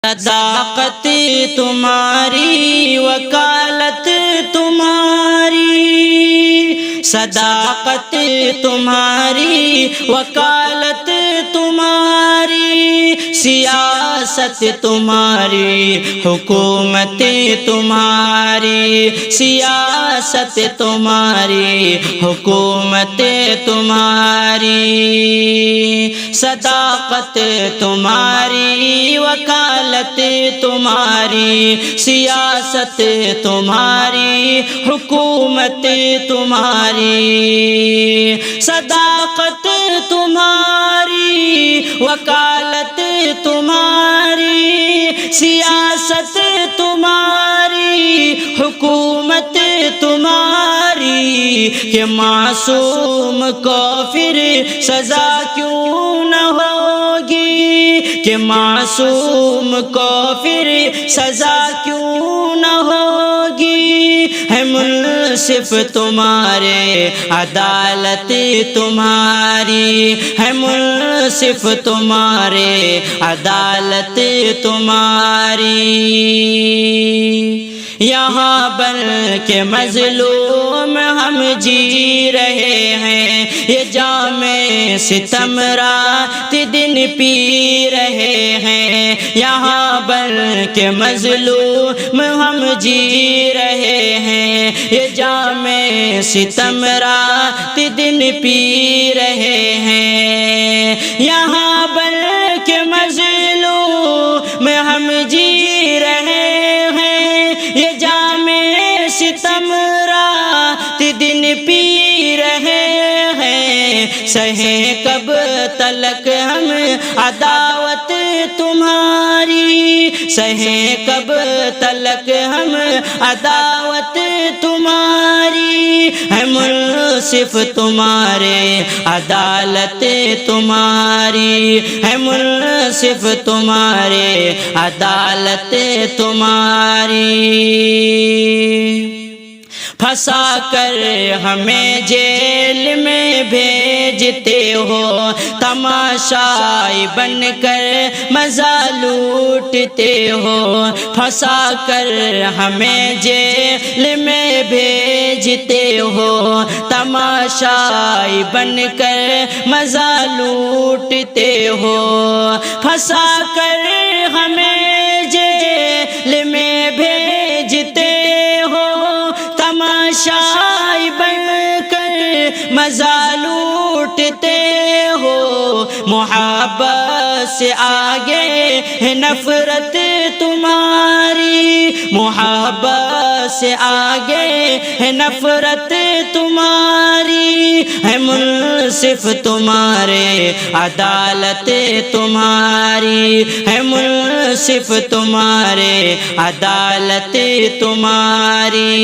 صداقت تمہاری وکالت تمہاری، صداقت تمہاری وکالت تمہاری، سیاست تمہاری حکومت تمہاری، سیاست تمہاری حکومت تمہاری، صداقت تمہاری وکالت تمہاری، سیاست تمہاری حکومت تمہاری، صداقت تمہاری وکالت تمہاری، سیاست تمہاری حکومت تمہاری، کہ معصوم کو پھر سزا کیوں نہ ہوگی، کہ معصوم کو پھر سزا کیوں نہ ہوگی، ہے منصف تمہارے عدالت تمہاری، ہے منصف تمہارے عدالت تمہاری، یہاں بن کے مظلوم ہم جی رہے ہیں، یہ جام ستم رات دن پی رہے ہیں، یہاں بن کے مظلوم ہم جی رہے ہیں، یہ جام ستم رات دن پی رہے ہیں، یہاں بن کے مظلوم ہم جی رہے ہیں، یہ جام ستم رات دن پی رہے ہیں، سہیں کب تلک ہم عداوت تمہاری، سہیں کب تلک ہم عداوت تمہاری، ہے منصف تمہارے عدالت تمہاری، ہے منصف تمہارے عدالت تمہاری، پھنسا کر ہمیں جیل میں بھیجتے ہو، تماشائی بن کر مزہ لوٹتے ہو، پھنسا کر ہمیں جیل میں بھیجتے ہو، تماشائی بن کر مزہ لوٹتے ہو، پھنسا کر ہمیں جیل میں بھیجتے ہو، تماشائی بن کر مزہ لوٹتے ہو، محبت سے آگے ہے نفرت تمہاری، محبت سے آگے ہے نفرت تمہاری، ہے منصف تمہارے عدالت تمہاری، ہے منصف تمہارے عدالت تمہاری،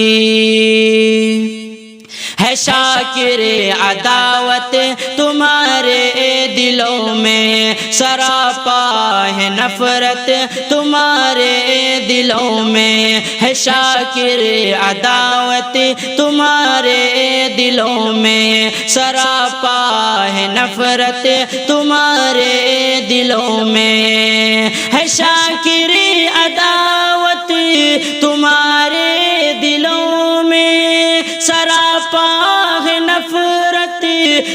ہے شاکر عداوت تمہارے دلوں میں، سراپا ہے نفرت تمہارے دلوں میں، ہے شاکر عداوت تمہارے دلوں میں، سراپا ہے نفرت تمہارے دلوں میں، ہے شاکر عداوت تمہارے دلوں میں، سراپا ہے نفرت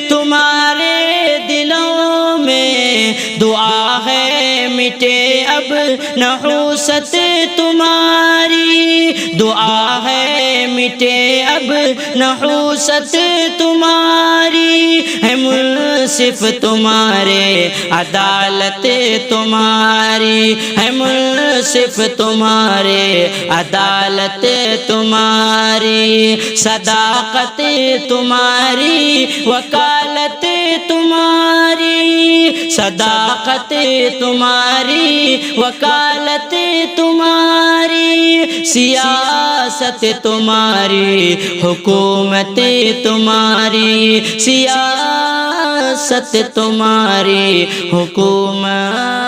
تمہارے دلوں میں، دعا ہے مٹے اب نحوست تمہاری، دعا ہے مٹے اب نحوست تمہاری، ہے منصف تمہارے عدالت تمہاری، ہے منصف تمہارے عدالت تمہاری، صداقت تمہاری وکالت تمہاری، صداقت تمہاری وکالت تمہاری، سیاست تمہاری حکومت تمہاری، سیاست تمہاری حکومت